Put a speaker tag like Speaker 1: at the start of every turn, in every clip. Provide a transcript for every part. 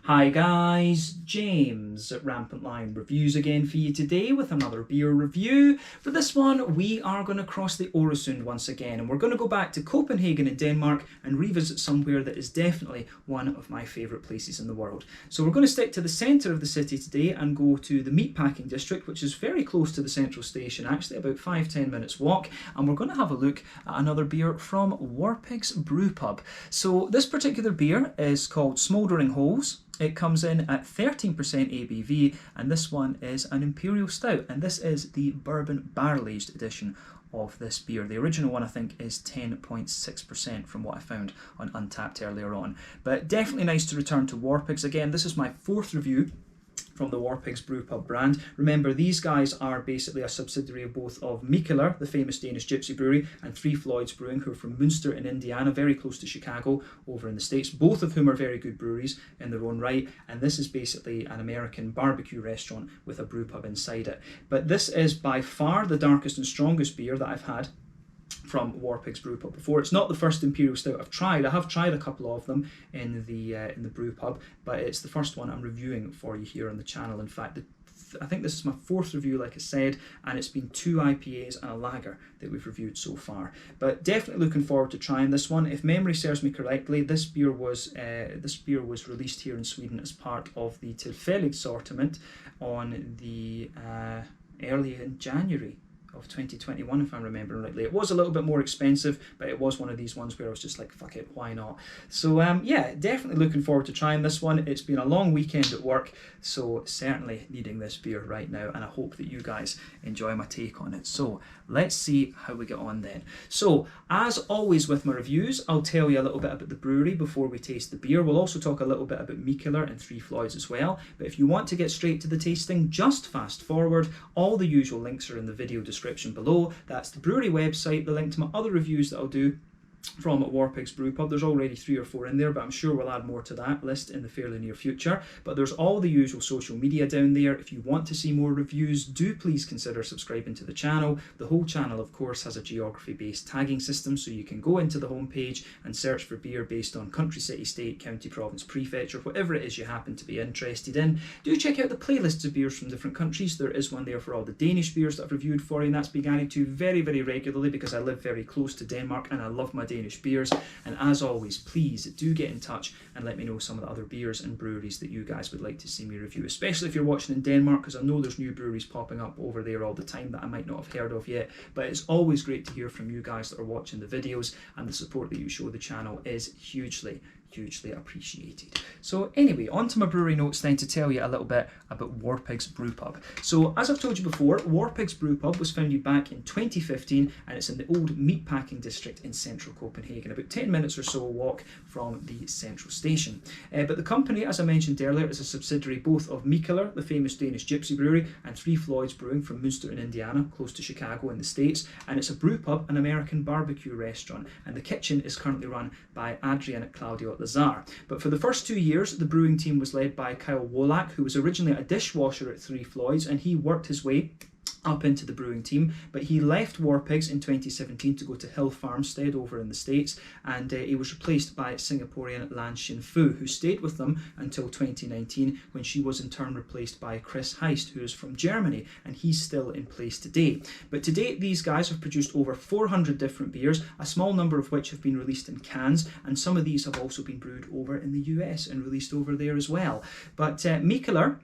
Speaker 1: Hi guys, James at Rampant Lion Reviews again for you today with another beer review. For this one, we are going to cross the Øresund once again, and we're going to go back to Copenhagen in Denmark and revisit somewhere that is definitely one of my favourite places in the world. So we're going to stick to the centre of the city today and go to the meatpacking district, which is very close to the central station, actually about 5-10 minutes walk, and we're going to have a look at another beer from Warpigs Brewpub. So this particular beer is called Smoldering. It comes in at 13% ABV, and this one is an Imperial Stout, and this is the Bourbon barrel-aged edition of this beer. The original one, I think, is 10.6% from what I found on Untappd earlier on. But definitely nice to return to Warpigs again. This is my fourth review from the Warpigs Brewpub brand. Remember, these guys are basically a subsidiary of both of Mikkeller, the famous Danish gypsy brewery, and Floyds Brewing, who are from Münster in Indiana, very close to Chicago over in the States, both of whom are very good breweries in their own right. And this is basically an American barbecue restaurant with a brewpub inside it. But this is by far the darkest and strongest beer that I've had from Warpigs Brewpub before. It's not the first Imperial Stout I've tried. I have tried a couple of them in the Brewpub, but it's the first one I'm reviewing for you here on the channel. In fact, I think this is my fourth review, like I said, and it's been 2 IPAs and a lager that we've reviewed so far. But definitely looking forward to trying this one. If memory serves me correctly, this beer was released here in Sweden as part of the Tillfällig assortment on the early in January of 2021, if I'm remembering rightly. It was a little bit more expensive, but it was one of these ones where I was just like, fuck it, why not? So yeah, definitely looking forward to trying this one. It's been a long weekend at work, so certainly needing this beer right now, and I hope that you guys enjoy my take on it. So let's see how we get on then. So as always with my reviews, I'll tell you a little bit about the brewery before we taste the beer. We'll also talk a little bit about Mikkeller and Floyds as well. But if you want to get straight to the tasting, just fast forward. All the usual links are in the video description below. That's the brewery website, the link to my other reviews that I'll do from Warpigs Brewpub. There's already 3 or 4 in there, but I'm sure we'll add more to that list in the fairly near future. But there's all the usual social media down there. If you want to see more reviews, do please consider subscribing to the channel. The whole channel, of course, has a geography-based tagging system, so you can go into the homepage and search for beer based on country, city, state, county, province, prefecture, whatever it is you happen to be interested in. Do check out the playlists of beers from different countries. There is one there for all the Danish beers that I've reviewed for you, and that's being added to very, very regularly because I live very close to Denmark and I love my Danish beers. And as always, please do get in touch and let me know some of the other beers and breweries that you guys would like to see me review, especially if you're watching in Denmark, because I know there's new breweries popping up over there all the time that I might not have heard of yet. But it's always great to hear from you guys that are watching the videos, and the support that you show the channel is hugely appreciated. So anyway, on to my brewery notes then to tell you a little bit about Warpigs Brewpub. So as I've told you before, Warpigs Brewpub was founded back in 2015, and it's in the old meatpacking district in central Copenhagen, about 10 minutes or so walk from the central station. But the company, as I mentioned earlier, is a subsidiary both of Mikkeller, the famous Danish gypsy brewery, and Floyds Brewing from Münster in Indiana, close to Chicago in the States. And it's a brewpub, an American barbecue restaurant, and the kitchen is currently run by Adrian and Claudio Lazar. But for the first 2 years, the brewing team was led by Kyle Wolak, who was originally a dishwasher at Floyds, and he worked his way up into the brewing team, but he left Warpigs in 2017 to go to Hill Farmstead over in the States, and he was replaced by Singaporean Lan Shin Fu, who stayed with them until 2019, when she was in turn replaced by Chris Heist, who is from Germany, and he's still in place today. But to date, these guys have produced over 400 different beers, a small number of which have been released in cans, and some of these have also been brewed over in the US and released over there as well. But Mikkeller,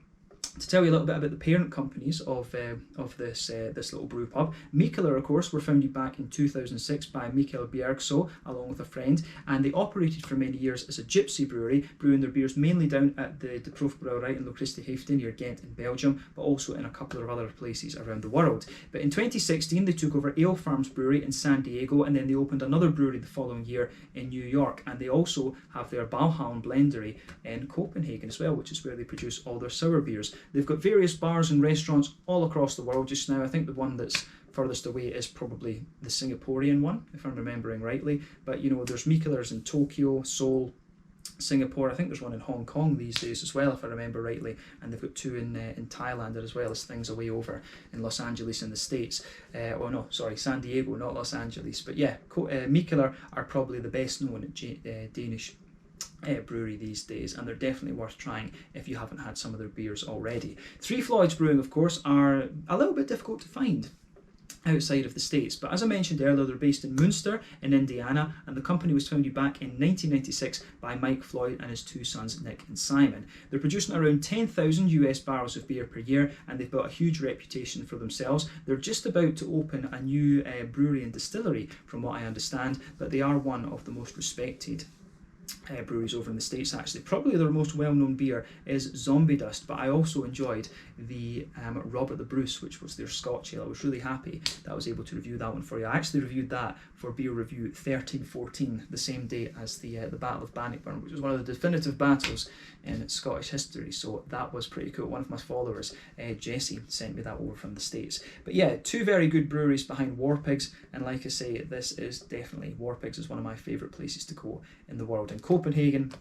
Speaker 1: to tell you a little bit about the parent companies of this little brew pub, Mikkeller, of course, were founded back in 2006 by Mikkel Bjergso, along with a friend, and they operated for many years as a gypsy brewery, brewing their beers mainly down at the De Proefbrouwerij in Lochristenhoofd near Ghent in Belgium, but also in a couple of other places around the world. But in 2016, they took over Ale Farms Brewery in San Diego, and then they opened another brewery the following year in New York, and they also have their Bauhavn Blendery in Copenhagen as well, which is where they produce all their sour beers. They've got various bars and restaurants all across the world just now. I think the one that's furthest away is probably the Singaporean one, if I'm remembering rightly. But you know, there's Mikkellers in Tokyo, Seoul, Singapore. I think there's one in Hong Kong these days as well, if I remember rightly, and they've got 2 in Thailand, as well as things away over in Los Angeles in the States. Oh no, sorry, San Diego, not Los Angeles. But yeah, Mikkeller are probably the best known Danish brewery these days, and they're definitely worth trying if you haven't had some of their beers already. Three Floyds Brewing, of course, are a little bit difficult to find outside of the States, but as I mentioned earlier, they're based in Munster in Indiana, and the company was founded back in 1996 by Mike Floyd and his two sons Nick and Simon. They're producing around 10,000 US barrels of beer per year, and they've built a huge reputation for themselves. They're just about to open a new brewery and distillery, from what I understand, but they are one of the most respected breweries over in the States. Actually, probably their most well-known beer is Zombie Dust, but I also enjoyed the Robert the Bruce, which was their Scotch ale. I was really happy that I was able to review that one for you. I actually reviewed that for Beer Review 1314, the same day as the Battle of Bannockburn, which was one of the definitive battles in Scottish history, so that was pretty cool. One of my followers, Jesse, sent me that over from the States. But yeah, two very good breweries behind Warpigs, and like I say, this is definitely, Warpigs is one of my favourite places to go in the world. And Copenhagen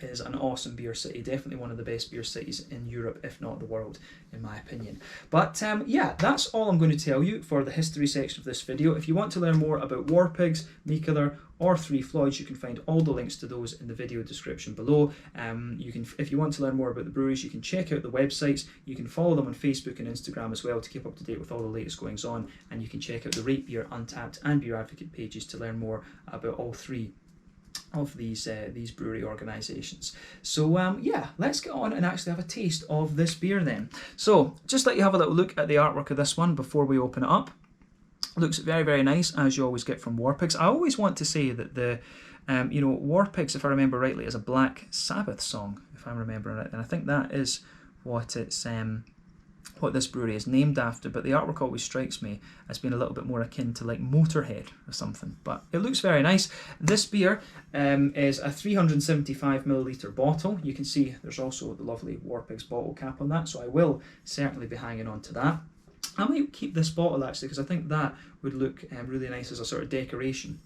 Speaker 1: is an awesome beer city, definitely one of the best beer cities in Europe, if not the world, in my opinion. But yeah, that's all I'm going to tell you for the history section of this video. If you want to learn more about Warpigs, Mikkeller, or Three Floyds, you can find all the links to those in the video description below. If you want to learn more about the breweries, you can check out the websites. You can follow them on Facebook and Instagram as well to keep up to date with all the latest goings on, and you can check out the Rate Beer, Untappd, and Beer Advocate pages to learn more about all three of these brewery organisations. So yeah, let's get on and actually have a taste of this beer then. So just let you have a little look at the artwork of this one before we open it up. Looks very, very nice, as you always get from Warpigs. I always want to say that the Warpigs, if I remember rightly, is a Black Sabbath song, if I'm remembering right, and I think that is what it's what this brewery is named after, but the artwork always strikes me as being a little bit more akin to like Motorhead or something, but it looks very nice. This beer is a 375ml bottle. You can see there's also the lovely Warpigs bottle cap on that, so I will certainly be hanging on to that. I might keep this bottle actually, because I think that would look really nice as a sort of decoration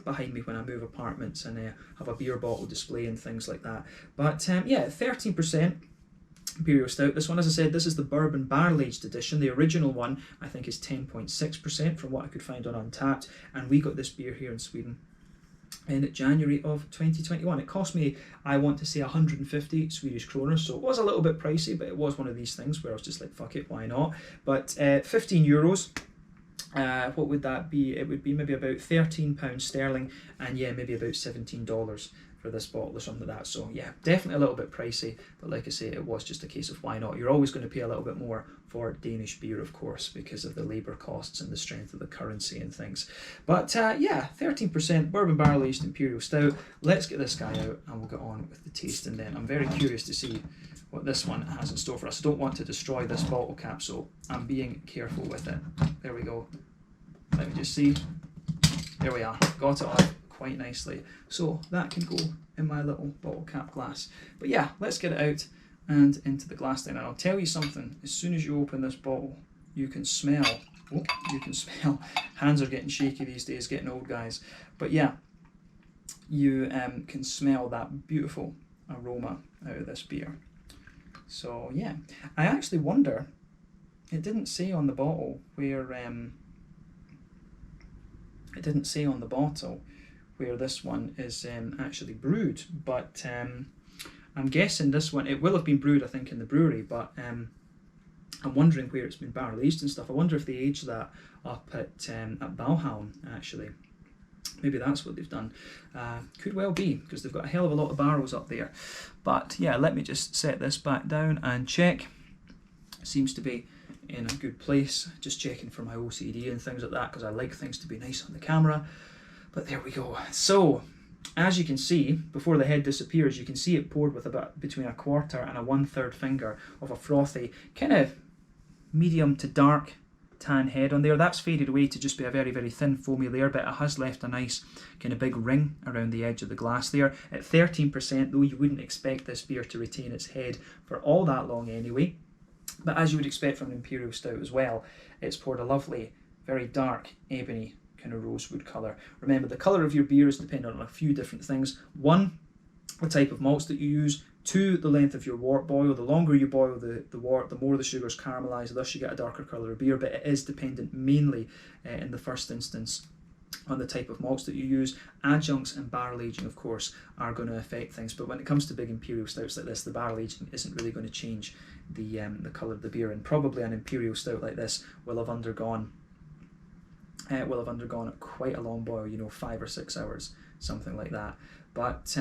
Speaker 1: behind me when I move apartments and have a beer bottle display and things like that. But yeah, 13% Imperial Stout. This one, as I said, this is the Bourbon Barrel Aged edition. The original one, I think, is 10.6% from what I could find on Untappd, and we got this beer here in Sweden in January of 2021. It cost me, I want to say, 150 Swedish kronor, so it was a little bit pricey, but it was one of these things where I was just like, fuck it, why not? But 15 euros. What would that be? It would be maybe about £13 sterling, and yeah, maybe about $17 for this bottle or something like that. So yeah, definitely a little bit pricey, but like I say, it was just a case of why not. You're always going to pay a little bit more for Danish beer, of course, because of the labour costs and the strength of the currency and things. But yeah, 13% Bourbon Barrel Aged Imperial Stout. Let's get this guy out and we'll get on with the taste, and then I'm very curious to see what this one has in store for us. I don't want to destroy this bottle cap, so I'm being careful with it. There we go. Let me just see. There we are. Got it off quite nicely. So that can go in my little bottle cap glass. But yeah, let's get it out and into the glass then. And I'll tell you something, as soon as you open this bottle, you can smell, hands are getting shaky these days, getting old, guys. But yeah, you can smell that beautiful aroma out of this beer. So yeah, I actually wonder, it didn't say on the bottle where, where this one is actually brewed, but I'm guessing this one, it will have been brewed, I think, in the brewery, but I'm wondering where it's been barrel aged and stuff. I wonder if they aged that up at Valhalm, actually. Maybe that's what they've done. Could well be, because they've got a hell of a lot of barrels up there. But yeah, let me just set this back down and check. Seems to be in a good place. Just checking for my OCD and things like that, because I like things to be nice on the camera. But there we go. So, as you can see, before the head disappears, you can see it poured with about between a quarter and a 1/3 finger of a frothy, kind of medium to dark tan head on there. That's faded away to just be a very, very thin foamy layer, but it has left a nice kind of big ring around the edge of the glass there. At 13%, though, you wouldn't expect this beer to retain its head for all that long anyway. But as you would expect from an Imperial Stout as well, it's poured a lovely, very dark, ebony kind of rosewood colour. Remember, the colour of your beer is dependent on a few different things. One, the type of malts that you use. Two, the length of your wort boil. The longer you boil the wort, the more the sugars caramelise, thus you get a darker colour of beer, but it is dependent mainly, in the first instance, on the type of malts that you use. Adjuncts and barrel aging, of course, are going to affect things, but when it comes to big imperial stouts like this, the barrel aging isn't really going to change the colour of the beer, and probably an imperial stout like this will have undergone quite a long boil, you know, 5 or 6 hours, something like that. But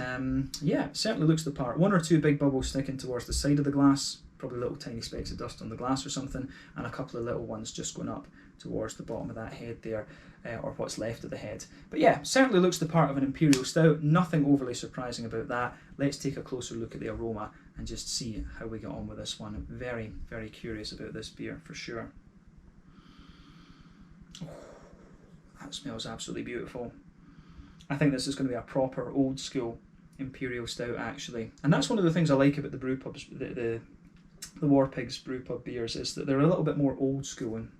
Speaker 1: yeah, certainly looks the part. 1 or 2 big bubbles sticking towards the side of the glass, probably little tiny specks of dust on the glass or something, and a couple of little ones just going up towards the bottom of that head there, or what's left of the head. But yeah, certainly looks the part of an imperial stout. Nothing overly surprising about that. Let's take a closer look at the aroma and just see how we get on with this one. I'm very, very curious about this beer for sure. Oh, that smells absolutely beautiful. I think this is going to be a proper old school imperial stout actually, and that's one of the things I like about the brewpubs, the Warpigs Brewpub beers, is that they're a little bit more old school, and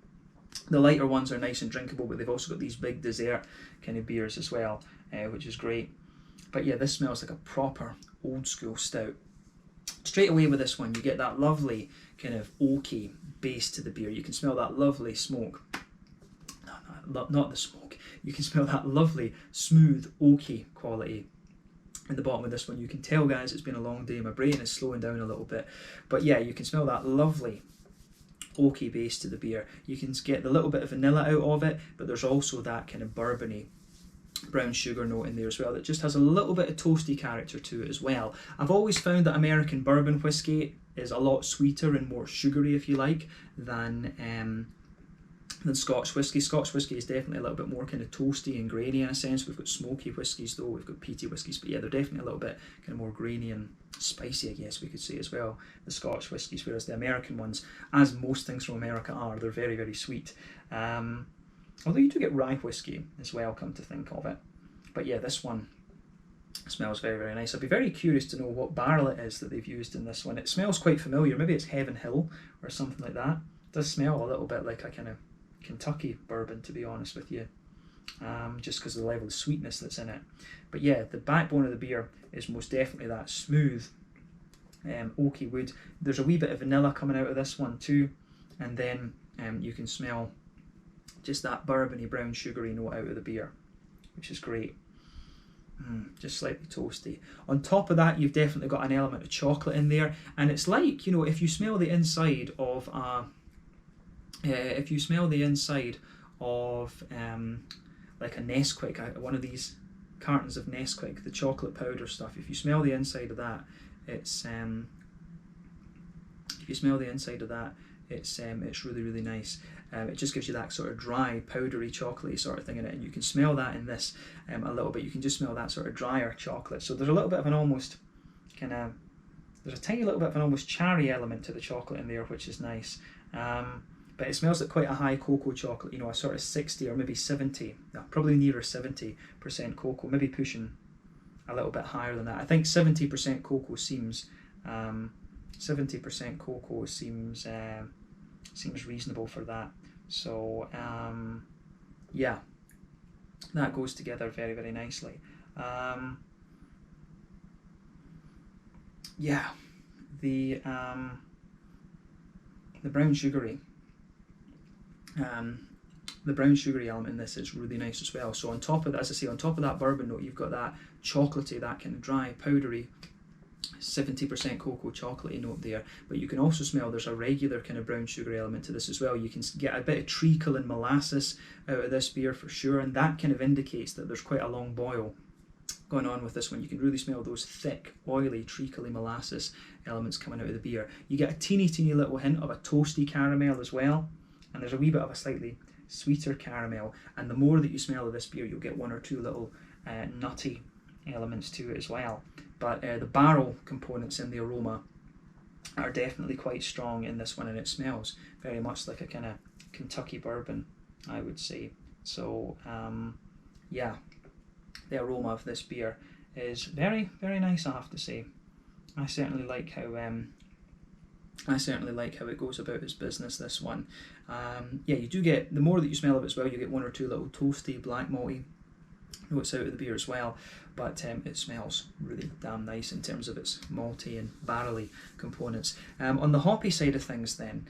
Speaker 1: the lighter ones are nice and drinkable, but they've also got these big dessert kind of beers as well, which is great. But yeah, this smells like a proper old school stout. Straight away with this one, you get that lovely kind of oaky base to the beer. You can smell that lovely smoke. No, not the smoke. You can smell that lovely, smooth, oaky quality in the bottom of this one. You can tell, guys, it's been a long day. My brain is slowing down a little bit. But yeah, you can smell that lovely oaky base to the beer. You can get the little bit of vanilla out of it, but there's also that kind of bourbony brown sugar note in there as well that just has a little bit of toasty character to it as well. I've always found that American bourbon whiskey is a lot sweeter and more sugary, if you like, than Scotch whisky. Scotch whisky is definitely a little bit more kind of toasty and grainy in a sense. We've got smoky whiskies though, we've got peaty whiskies, but yeah, they're definitely a little bit kind of more grainy and spicy, I guess we could say as well, the Scotch whiskies, whereas the American ones, as most things from America are, they're very, very sweet. Although you do get rye whiskey as well, come to think of it. But yeah, this one smells very, very nice. I'd be very curious to know what barrel it is that they've used in this one. It smells quite familiar. Maybe it's Heaven Hill or something like that. It does smell a little bit like a kind of Kentucky bourbon, to be honest with you, just because of the level of sweetness that's in it. But yeah, the backbone of the beer is most definitely that smooth oaky wood. There's a wee bit of vanilla coming out of this one too, and then you can smell just that bourbony brown sugary note out of the beer, which is great. Just slightly toasty. On top of that, you've definitely got an element of chocolate in there, and it's like, you know, if you smell the inside of a like a Nesquik, one of these cartons of Nesquik, the chocolate powder stuff, if you smell the inside of that, it's really, really nice. It just gives you that sort of dry, powdery, chocolatey sort of thing in it, and you can smell that in this a little bit. You can just smell that sort of drier chocolate. So there's a little bit of an almost there's a tiny little bit of an almost cherry element to the chocolate in there, which is nice. But it smells like quite a high cocoa chocolate, you know, a sort of 60 or maybe 70, probably nearer 70% cocoa, maybe pushing a little bit higher than that. I think 70% cocoa seems seems reasonable for that. So yeah, that goes together very, very nicely. Yeah, the brown sugary. The brown sugary element in this is really nice as well. So on top of that, as I say, on top of that bourbon note, you've got that chocolatey, that kind of dry, powdery, 70% cocoa chocolatey note there. But you can also smell there's a regular kind of brown sugary element to this as well. You can get a bit of treacle and molasses out of this beer for sure, and that kind of indicates that there's quite a long boil going on with this one. You can really smell those thick, oily, treacly molasses elements coming out of the beer. You get a teeny little hint of a toasty caramel as well, and there's a wee bit of a slightly sweeter caramel, and the more that you smell of this beer, you'll get 1 or 2 little nutty elements to it as well. But the barrel components in the aroma are definitely quite strong in this one, and it smells very much like a kind of Kentucky bourbon, I would say. So yeah, the aroma of this beer is very, very nice, I have to say. I certainly like how it goes about its business, this one. Yeah, you do get, the more that you smell of it as well, you get 1 or 2 little toasty, black malty notes out of the beer as well, but it smells really damn nice in terms of its malty and barrely components. On the hoppy side of things then,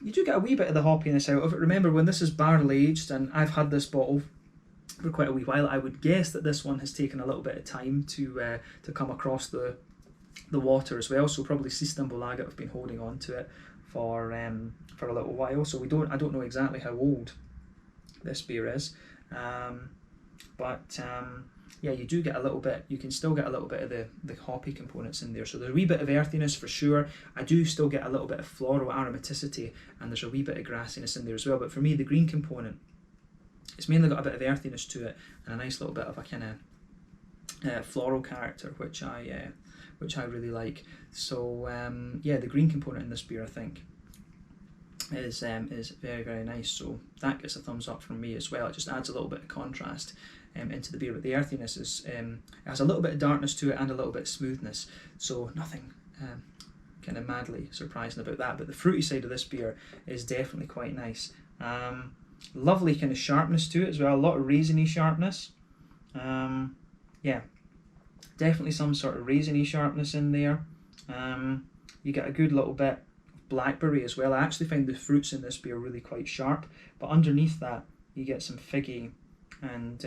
Speaker 1: you do get a wee bit of the hoppiness out of it. Remember, when this is barrel aged, and I've had this bottle for quite a wee while, I would guess that this one has taken a little bit of time to come across the water as well. So probably Systembolaget Lager have been holding on to it for a little while. So I don't know exactly how old this beer is, but yeah, you do get a little bit. You can still get a little bit of the hoppy components in there. So there's a wee bit of earthiness for sure. I do still get a little bit of floral aromaticity, and there's a wee bit of grassiness in there as well. But for me, the green component, it's mainly got a bit of earthiness to it and a nice little bit of a kind of floral character, which I really like. So yeah, the green component in this beer, I think, is very, very nice. So that gets a thumbs up from me as well. It just adds a little bit of contrast into the beer, but the earthiness is it has a little bit of darkness to it and a little bit of smoothness. So nothing kind of madly surprising about that. But the fruity side of this beer is definitely quite nice. Lovely kind of sharpness to it as well. A lot of raisiny sharpness. Yeah, definitely some sort of raisiny sharpness in there. You get a good little bit of blackberry as well. I actually find the fruits in this beer really quite sharp, but underneath that you get some figgy and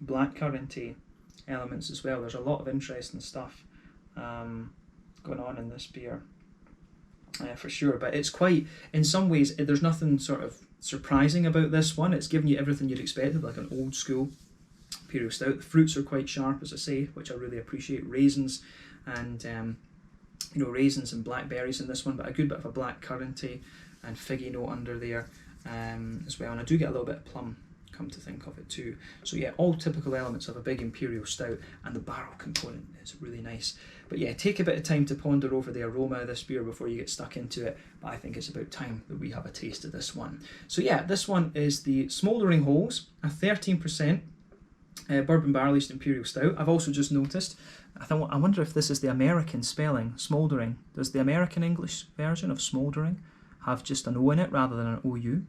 Speaker 1: blackcurranty elements as well. There's a lot of interesting stuff going on in this beer for sure, but it's quite, in some ways, there's nothing sort of surprising about this one. It's giving you everything you'd expect of like an old school Imperial Stout. The fruits are quite sharp, as I say, which I really appreciate. Raisins and raisins and blackberries in this one, but a good bit of a blackcurranty and figgy note under there as well. And I do get a little bit of plum, come to think of it too. So yeah, all typical elements of a big Imperial Stout, and the barrel component is really nice. But yeah, take a bit of time to ponder over the aroma of this beer before you get stuck into it, but I think it's about time that we have a taste of this one. So yeah, this one is the Smoldering Holes, a 13% bourbon barrel aged Imperial Stout. I've also just noticed, I wonder if this is the American spelling, Smoldering. Does the American English version of Smoldering have just an O in it rather than an OU?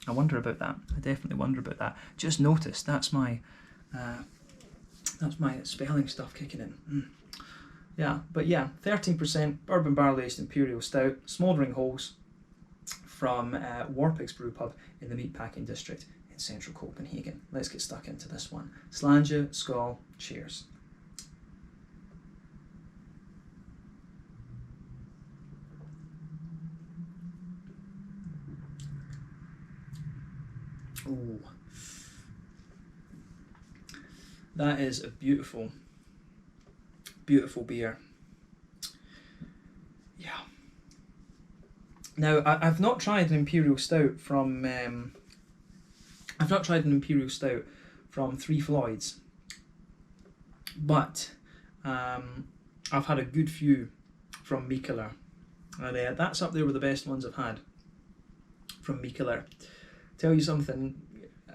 Speaker 1: I wonder about that. I definitely wonder about that. Just noticed, that's my spelling stuff kicking in. Yeah, but yeah, 13% bourbon barrel aged Imperial Stout, Smoldering Holes, from Warpigs Brewpub in the Meatpacking District in central Copenhagen. Let's get stuck into this one. Slàinte, skål, cheers. Ooh, that is a beautiful, beautiful beer. Yeah. Now I've not tried an Imperial Stout from Three Floyds, but I've had a good few from Mikkeller, and that's up there with the best ones I've had from Mikkeller. Tell you something,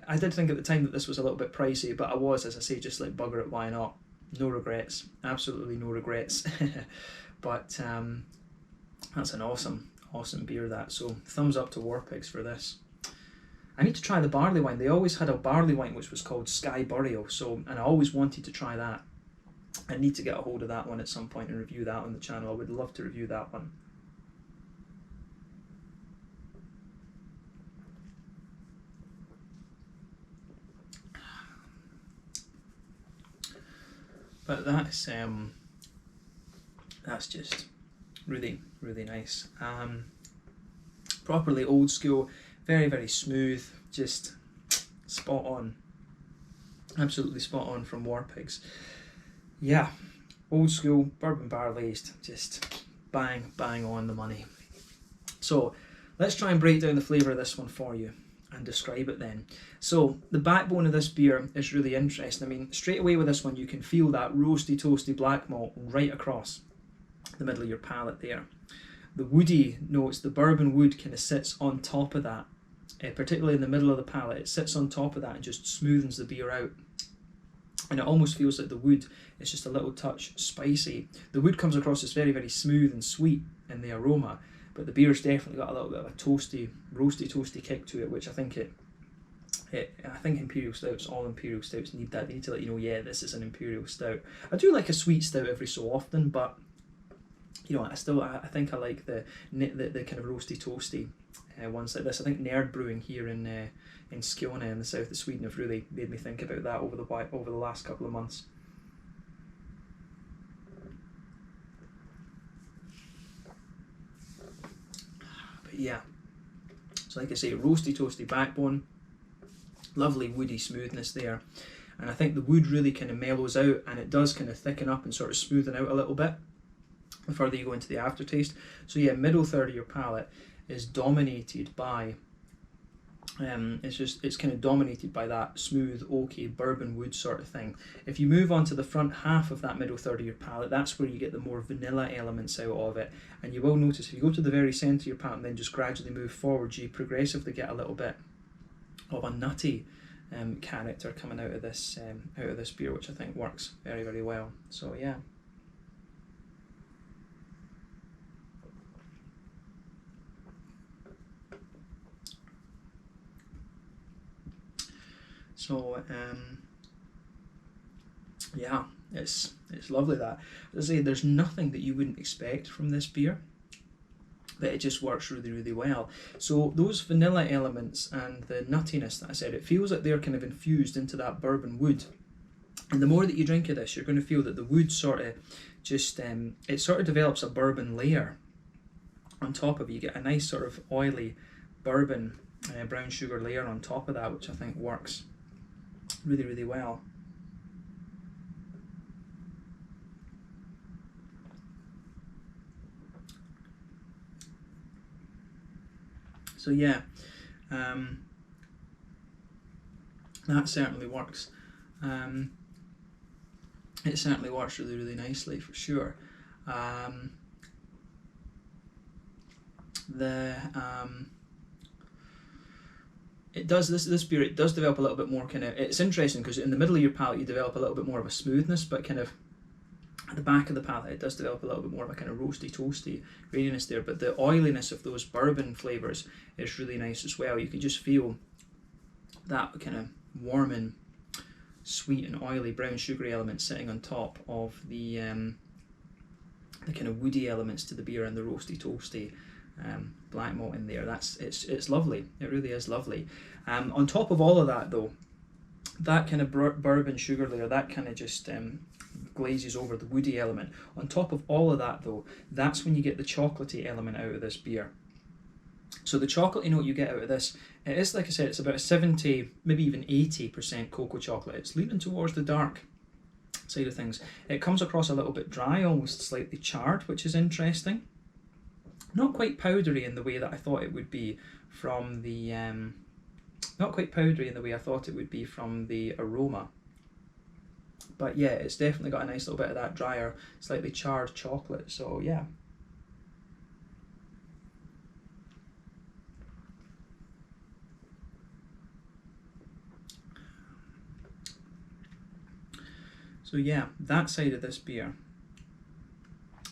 Speaker 1: I did think at the time that this was a little bit pricey, but I was, as I say, just like bugger it, why not? No regrets, absolutely no regrets. But that's an awesome beer, that. So thumbs up to Warpigs for this. I need to try the barley wine. They always had a barley wine which was called Sky Burial, and I always wanted to try that. I need to get a hold of that one at some point and review that on the channel. I would love to review that one. But that's just really, really nice. Properly old school, very, very smooth, just spot on. Absolutely spot on from Warpigs. Yeah, old school, bourbon barrel aged, just bang on the money. So let's try and break down the flavour of this one for you and describe it then. So the backbone of this beer is really interesting. I mean, straight away with this one you can feel that roasty, toasty black malt right across the middle of your palate there. The woody notes, the bourbon wood kind of sits on top of that, particularly in the middle of the palate. It sits on top of that and just smoothens the beer out. And it almost feels like the wood is just a little touch spicy. The wood comes across as very, very smooth and sweet in the aroma, but the beer's definitely got a little bit of a toasty, roasty, toasty kick to it, which I think I think Imperial Stouts, all Imperial Stouts need that. They need to let you know, yeah, this is an Imperial Stout. I do like a sweet stout every so often, but you know, I think I like the kind of roasty toasty ones like this. I think Nerd Brewing here in Skåne in the south of Sweden have really made me think about that over the last couple of months. But yeah, so like I say, roasty toasty backbone, lovely woody smoothness there, and I think the wood really kind of mellows out, and it does kind of thicken up and sort of smoothen out a little bit the further you go into the aftertaste. So yeah, middle third of your palate is dominated by it's kind of dominated by that smooth oaky bourbon wood sort of thing. If you move on to the front half of that middle third of your palate, that's where you get the more vanilla elements out of it, and you will notice if you go to the very centre of your palate and then just gradually move forward, you progressively get a little bit of a nutty character coming out of this beer, which I think works very, very well. So yeah. So yeah, it's lovely that. As I say, there's nothing that you wouldn't expect from this beer, but it just works really, really well. So those vanilla elements and the nuttiness that I said, it feels like they're kind of infused into that bourbon wood. And the more that you drink of this, you're going to feel that the wood sort of just, it sort of develops a bourbon layer on top of it. You get a nice sort of oily bourbon brown sugar layer on top of that, which I think works really, really well. So yeah, that certainly works. It certainly works really, really nicely for sure. It does this beer. It does develop a little bit more kind of. It's interesting because in the middle of your palate you develop a little bit more of a smoothness, but kind of at the back of the palate it does develop a little bit more of a kind of roasty, toasty graininess there. But the oiliness of those bourbon flavors is really nice as well. You can just feel that kind of warming, sweet and oily brown sugary element sitting on top of the kind of woody elements to the beer and the roasty, toasty black malt in there. It's lovely. It really is lovely. On top of all of that though, that kind of bourbon sugar layer, that kind of just glazes over the woody element. On top of all of that though, that's when you get the chocolatey element out of this beer. So the chocolatey note you get out of this, it is, like I said, it's about a 70, maybe even 80% cocoa chocolate. It's leaning towards the dark side of things. It comes across a little bit dry, almost slightly charred, which is interesting. Not quite powdery in the way that I thought it would be from the Aroma. But yeah, it's definitely got a nice little bit of that drier, slightly charred chocolate. So yeah. So yeah, that side of this beer,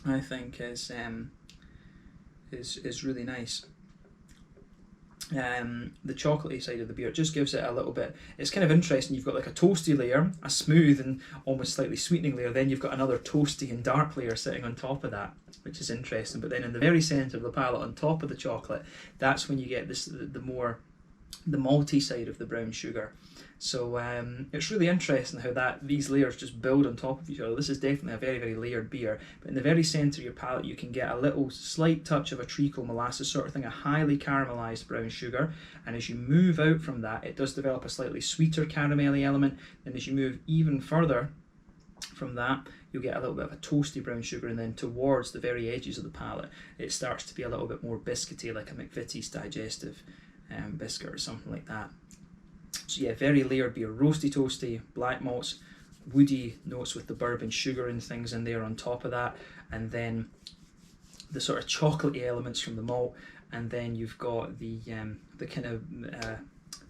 Speaker 1: I think is really nice. The chocolatey side of the beer, it just gives it a little bit. It's kind of interesting. You've got like a toasty layer, a smooth and almost slightly sweetening layer. Then you've got another toasty and dark layer sitting on top of that, which is interesting. But then in the very centre of the palate, on top of the chocolate, that's when you get this the malty side of the brown sugar. So it's really interesting how these layers just build on top of each other. This is definitely a very, very layered beer. But in the very centre of your palate, you can get a little slight touch of a treacle molasses sort of thing, a highly caramelised brown sugar. And as you move out from that, it does develop a slightly sweeter caramelly element. And as you move even further from that, you'll get a little bit of a toasty brown sugar, and then towards the very edges of the palate, it starts to be a little bit more biscuity, like a McVitie's digestive biscuit or something like that. So yeah, very layered beer, roasty, toasty, black malts, woody notes with the bourbon sugar and things in there on top of that, and then the sort of chocolatey elements from the malt, and then you've got the kind of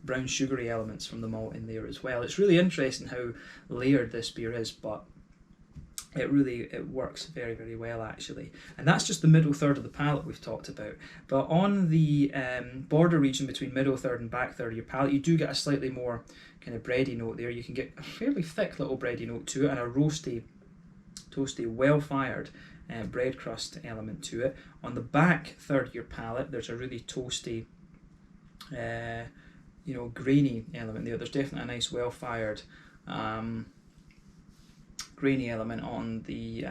Speaker 1: brown sugary elements from the malt in there as well. It's really interesting how layered this beer is, but it works very, very well actually. And that's just the middle third of the palate we've talked about. But on the border region between middle third and back third of your palate, you do get a slightly more kind of bready note there. You can get a fairly thick little bready note to it, and a roasty, toasty, well-fired bread crust element to it. On the back third of your palate, there's a really toasty, grainy element there. There's definitely a nice well-fired, grainy element on the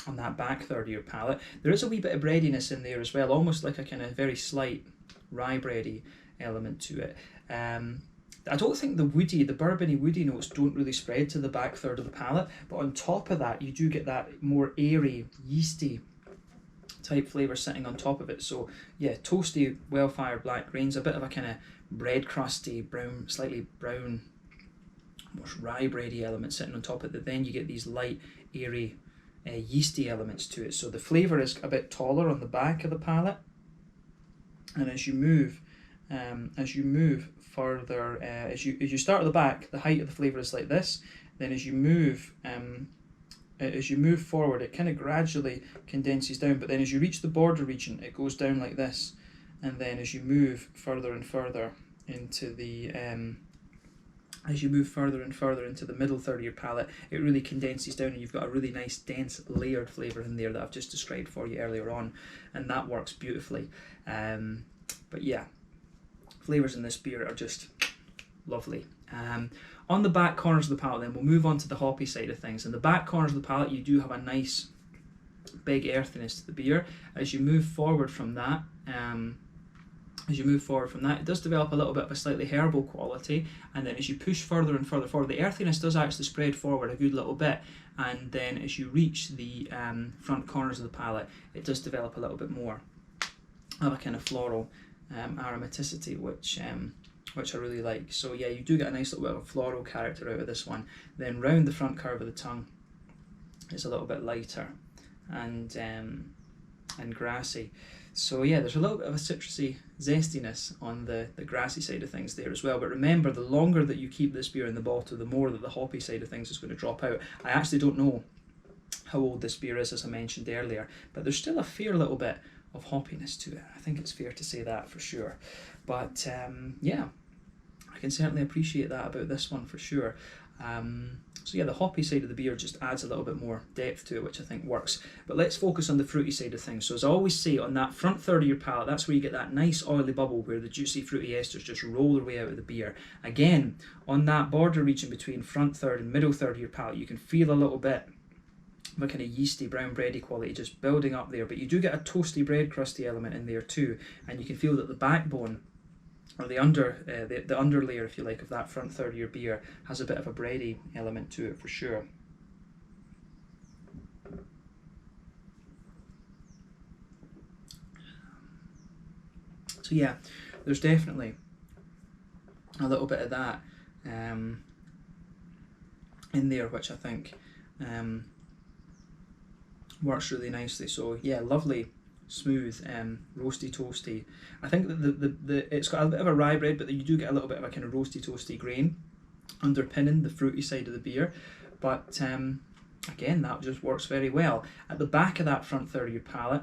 Speaker 1: on that back third of your palate. There is a wee bit of breadiness in there as well, almost like a kind of very slight rye bready element to it. I don't think the bourbony woody notes don't really spread to the back third of the palate, but on top of that you do get that more airy, yeasty type flavour sitting on top of it. So yeah, toasty, well-fired black grains, a bit of a kind of bread crusty, brown, slightly brown, almost rye bready element sitting on top of it. Then you get these light, airy, yeasty elements to it. So the flavour is a bit taller on the back of the palate, and as you move further, as you start at the back, the height of the flavour is like this. Then as you move forward, it kind of gradually condenses down, but then as you reach the border region, it goes down like this. And then as you move further and further into the middle third of your palate, it really condenses down, and you've got a really nice dense layered flavour in there that I've just described for you earlier on, and that works beautifully. But yeah, flavours in this beer are just lovely. On the back corners of the palate then, we'll move on to the hoppy side of things. In the back corners of the palate, you do have a nice big earthiness to the beer. As you move forward from that, it does develop a little bit of a slightly herbal quality, and then as you push further and further forward, the earthiness does actually spread forward a good little bit, and then as you reach the front corners of the palate, it does develop a little bit more of a kind of floral aromaticity, which I really like. So yeah, you do get a nice little bit of a floral character out of this one. Then round the front curve of the tongue, it's a little bit lighter and grassy. So yeah, there's a little bit of a citrusy zestiness on the grassy side of things there as well. But remember, the longer that you keep this beer in the bottle, the more that the hoppy side of things is going to drop out. I actually don't know how old this beer is, as I mentioned earlier, but there's still a fair little bit of hoppiness to it. I think it's fair to say that for sure. But yeah, I can certainly appreciate that about this one for sure. So yeah, the hoppy side of the beer just adds a little bit more depth to it, which I think works. But let's focus on the fruity side of things. So as I always say, on that front third of your palate, that's where you get that nice oily bubble where the juicy fruity esters just roll their way out of the beer. Again, on that border region between front third and middle third of your palate, you can feel a little bit of a kind of yeasty, brown bready quality just building up there. But you do get a toasty bread crusty element in there too, and you can feel that the backbone, or the under layer, if you like, of that front third of your beer has a bit of a bready element to it for sure. So yeah, there's definitely a little bit of that in there, which I think works really nicely. So yeah, lovely, smooth, roasty, toasty. I think that it's got a bit of a rye bread, but you do get a little bit of a kind of roasty, toasty grain underpinning the fruity side of the beer. But again, that just works very well. At the back of that front third of your palate,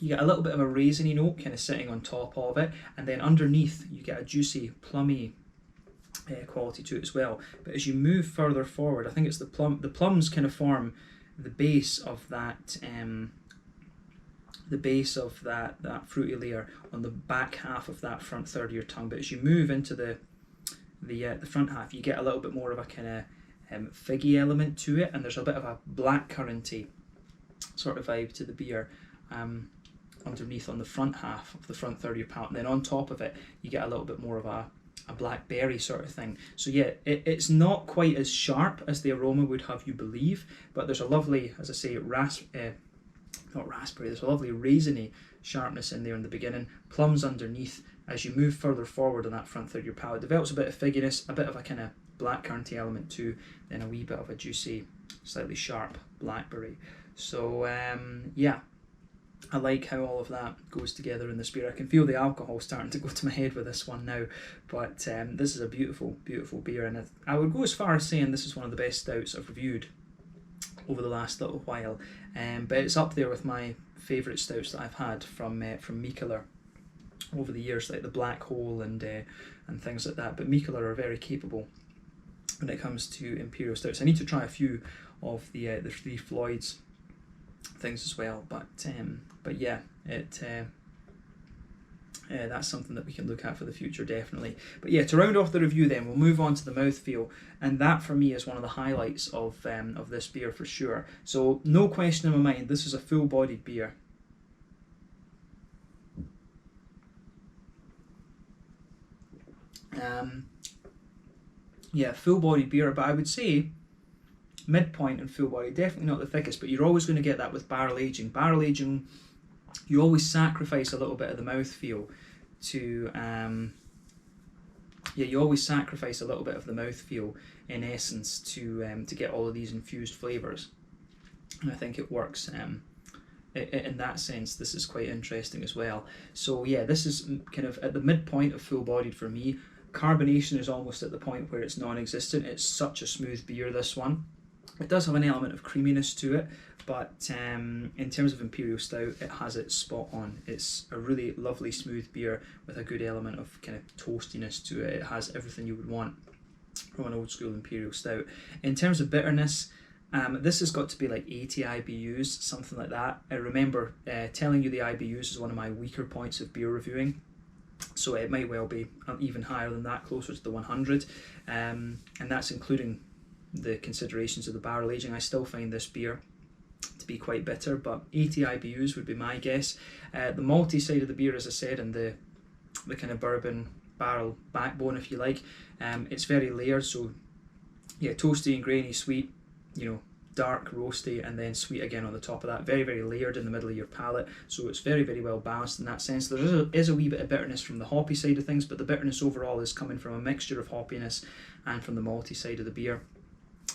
Speaker 1: you get a little bit of a raisiny note kind of sitting on top of it, and then underneath you get a juicy, plummy quality to it as well. But as you move further forward, I think it's the plums kind of form the base of that that fruity layer on the back half of that front third of your tongue. But as you move into the front half, you get a little bit more of a kind of figgy element to it, and there's a bit of a blackcurranty sort of vibe to the beer underneath on the front half of the front third of your palate. And then on top of it, you get a little bit more of a blackberry sort of thing. So yeah, it's not quite as sharp as the aroma would have you believe, but there's a lovely, as I say, there's a lovely raisiny sharpness in there in the beginning, plums underneath. As you move further forward on that front third of your palate, develops a bit of figginess, a bit of a kind of blackcurranty element too, then a wee bit of a juicy, slightly sharp blackberry. So yeah, I like how all of that goes together in this beer. I can feel the alcohol starting to go to my head with this one now, but this is a beautiful, beautiful beer, and I would go as far as saying this is one of the best stouts I've reviewed over the last little while, but it's up there with my favourite stouts that I've had from Mikkeller over the years, like the Black Hole and things like that. But Mikkeller are very capable when it comes to Imperial stouts. I need to try a few the three Floyds things as well. But yeah, that's something that we can look at for the future, definitely. But yeah, to round off the review then, we'll move on to the mouthfeel, and that for me is one of the highlights of this beer for sure. So no question in my mind, this is a full-bodied beer. Yeah, full-bodied beer, but I would say midpoint and full body, definitely not the thickest, but you're always going to get that with barrel aging. Barrel aging, you always sacrifice a little bit of the mouthfeel to, you always sacrifice a little bit of the mouthfeel in essence to get all of these infused flavours, and I think it works. In that sense, this is quite interesting as well. So yeah, this is kind of at the midpoint of full bodied for me. Carbonation is almost at the point where it's non-existent. It's such a smooth beer, this one. It does have an element of creaminess to it, but in terms of Imperial Stout, it has it spot on. It's a really lovely smooth beer with a good element of kind of toastiness to it. It has everything you would want from an old school Imperial Stout. In terms of bitterness, this has got to be like 80 IBUs, something like that. I remember telling you the IBUs is one of my weaker points of beer reviewing. So it might well be even higher than that, closer to the 100, and that's including the considerations of the barrel aging. I still find this beer to be quite bitter, but 80 IBUs would be my guess. The malty side of the beer, as I said, and the kind of bourbon barrel backbone, if you like, it's very layered. So yeah, toasty and grainy, sweet, you know, dark, roasty, and then sweet again on the top of that. Very, very layered in the middle of your palate. So it's very, very well balanced in that sense. There is a wee bit of bitterness from the hoppy side of things, but the bitterness overall is coming from a mixture of hoppiness and from the malty side of the beer.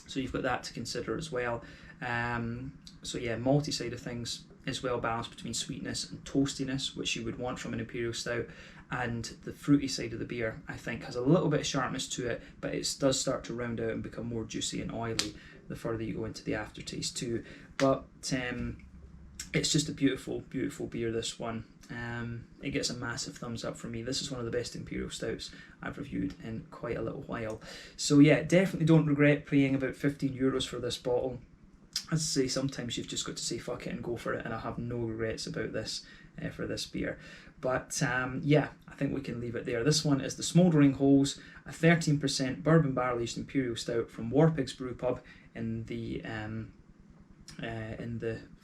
Speaker 1: So you've got that to consider as well. So yeah, malty side of things is well balanced between sweetness and toastiness, which you would want from an Imperial Stout, and the fruity side of the beer, I think, has a little bit of sharpness to it, but it does start to round out and become more juicy and oily the further you go into the aftertaste too. But it's just a beautiful, beautiful beer, this one. It gets a massive thumbs up from me. This is one of the best Imperial Stouts I've reviewed in quite a little while. So yeah, definitely don't regret paying about €15 for this bottle. As I say, sometimes you've just got to say fuck it and go for it, and I have no regrets about this for this beer. But yeah, I think we can leave it there. This one is the Smoldering Holes, a 13% bourbon barrel aged Imperial Stout from Warpigs Brewpub in the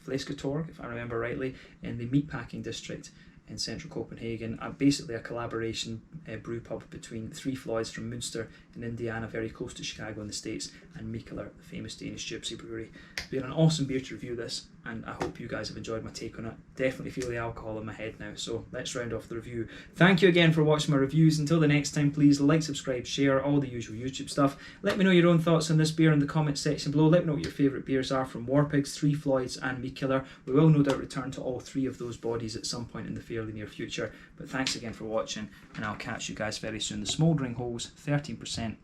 Speaker 1: Flæsketorg, if I remember rightly, in the meatpacking district in central Copenhagen. Basically a collaboration brew pub between three Floyds from Munster in Indiana, very close to Chicago in the States, and Mikkeller, the famous Danish gypsy brewery. It's been an awesome beer to review this, and I hope you guys have enjoyed my take on it. Definitely feel the alcohol in my head now, so let's round off the review. Thank you again for watching my reviews. Until the next time, please like, subscribe, share, all the usual YouTube stuff. Let me know your own thoughts on this beer in the comments section below. Let me know what your favourite beers are from Warpigs, Three Floyds and Mikkeller. We will no doubt return to all three of those bodies at some point in the fairly near future. But thanks again for watching, and I'll catch you guys very soon. The Smoldering Holes, 13%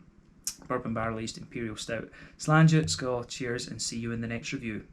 Speaker 1: bourbon barrel aged Imperial Stout. Slange it, skull, cheers, and see you in the next review.